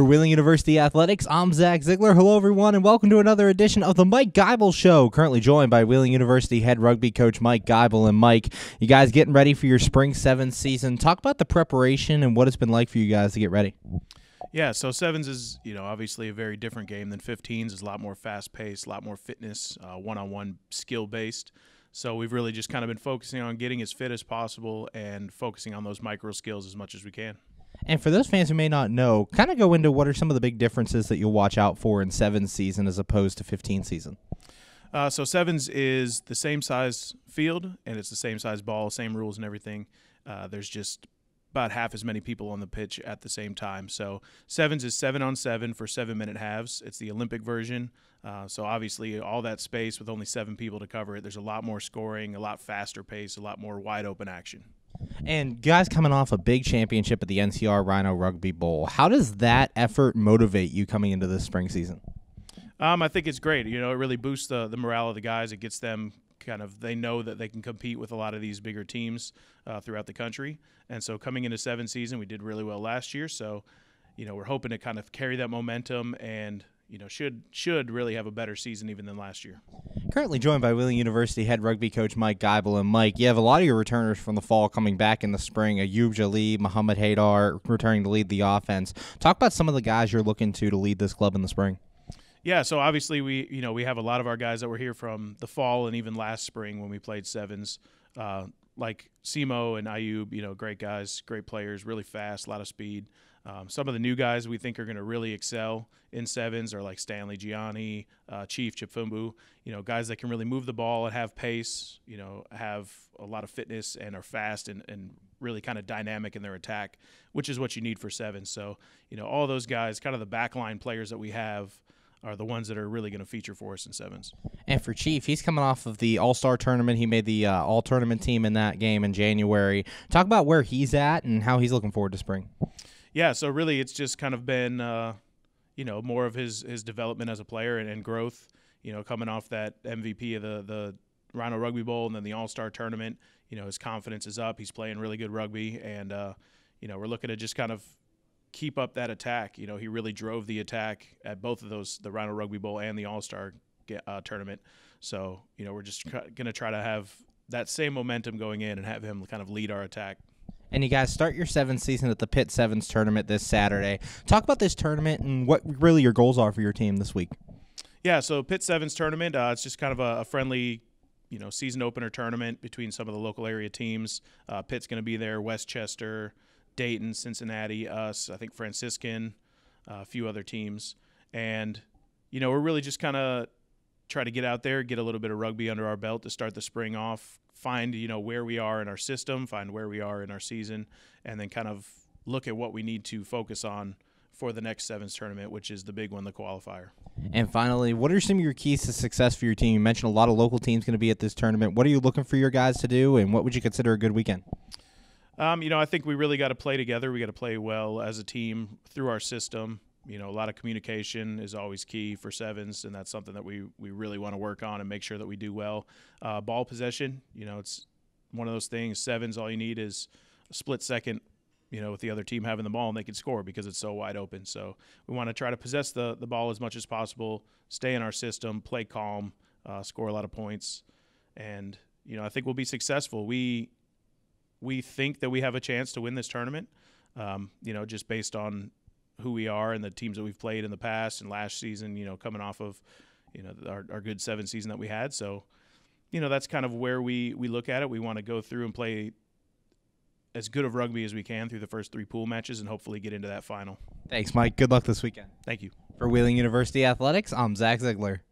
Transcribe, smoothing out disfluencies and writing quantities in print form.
For Wheeling University Athletics, I'm Zach Ziegler. Hello, everyone, and welcome to another edition of the Mike Geibel Show. Currently joined by Wheeling University head rugby coach Mike Geibel. And Mike, you guys getting ready for your spring sevens season. Talk about the preparation and what it's been like for you guys to get ready. Yeah, so sevens is, obviously a very different game than 15s. It's a lot more fast-paced, a lot more fitness, one-on-one skill-based. So we've really just kind of been focusing on getting as fit as possible and focusing on those micro skills as much as we can. And for those fans who may not know, kind of go into what are some of the big differences that you'll watch out for in sevens season as opposed to 15 season. So sevens is the same size field, and it's the same size ball, same rules and everything. There's just about half as many people on the pitch at the same time. So sevens is 7-on-7 for 7-minute halves. It's the Olympic version. So obviously all that space with only 7 people to cover it, there's a lot more scoring, a lot faster pace, a lot more wide open action. And guys coming off a big championship at the NCR Rhino Rugby Bowl, how does that effort motivate you coming into this spring season? I think it's great. It really boosts the morale of the guys. It gets them they know that they can compete with a lot of these bigger teams throughout the country. And so coming into 7 season, we did really well last year. So, we're hoping to kind of carry that momentum and, should really have a better season even than last year. Currently joined by Wheeling University head rugby coach Mike Geibel. And Mike, you have a lot of your returners from the fall coming back in the spring. Ayub Jalib, Muhammad Haydar returning to lead the offense. Talk about some of the guys you're looking to lead this club in the spring. Yeah, so obviously we have a lot of our guys that were here from the fall and even last spring when we played sevens, like Simo and Ayub, great guys, great players, really fast, a lot of speed. Some of the new guys we think are going to really excel in sevens are like Stanley Gianni, Chief Chipfumbu, guys that can really move the ball and have pace, have a lot of fitness and are fast and really kind of dynamic in their attack, which is what you need for sevens. So, all those guys, kind of the backline players that we have, are the ones that are really going to feature for us in sevens. And for Chief, he's coming off of the All-Star tournament. He made the All-Tournament team in that game in January. Talk about where he's at and how he's looking forward to spring. Yeah, so really it's just kind of been, more of his development as a player and growth, coming off that MVP of the Rhino Rugby Bowl and then the All-Star tournament. His confidence is up. He's playing really good rugby, and, we're looking to just kind of keep up that attack. He really drove the attack at both of those, the Rhino Rugby Bowl and the All-Star tournament. So, we're just going to try to have that same momentum going in and have him kind of lead our attack. And you guys start your sevens season at the Pitt Sevens tournament this Saturday. Talk about this tournament and what really your goals are for your team this week. Yeah, so Pitt Sevens tournament, it's just kind of a friendly, season opener tournament between some of the local area teams. Pitt's going to be there, Westchester, Dayton, Cincinnati, us, I think Franciscan, a few other teams. And, we're really just kind of try to get out there, get a little bit of rugby under our belt to start the spring off, find, where we are in our system, find where we are in our season, and then kind of look at what we need to focus on for the next sevens tournament, which is the big one, the qualifier. And finally, what are some of your keys to success for your team? You mentioned a lot of local teams going to be at this tournament. What are you looking for your guys to do, and what would you consider a good weekend? I think we really got to play together. We got to play well as a team through our system. A lot of communication is always key for sevens, and that's something that we really want to work on and make sure that we do well. Ball possession, it's one of those things. Sevens, all you need is a split second, with the other team having the ball, and they can score because it's so wide open. So we want to try to possess the ball as much as possible, stay in our system, play calm, score a lot of points, and I think we'll be successful. We think that we have a chance to win this tournament, just based on who we are and the teams that we've played in the past and last season, coming off of, our good 7 season that we had. So, that's kind of where we look at it. We want to go through and play as good of rugby as we can through the first 3 pool matches and hopefully get into that final. Thanks, Mike. Good luck this weekend. Thank you. For Wheeling University Athletics, I'm Zach Ziegler.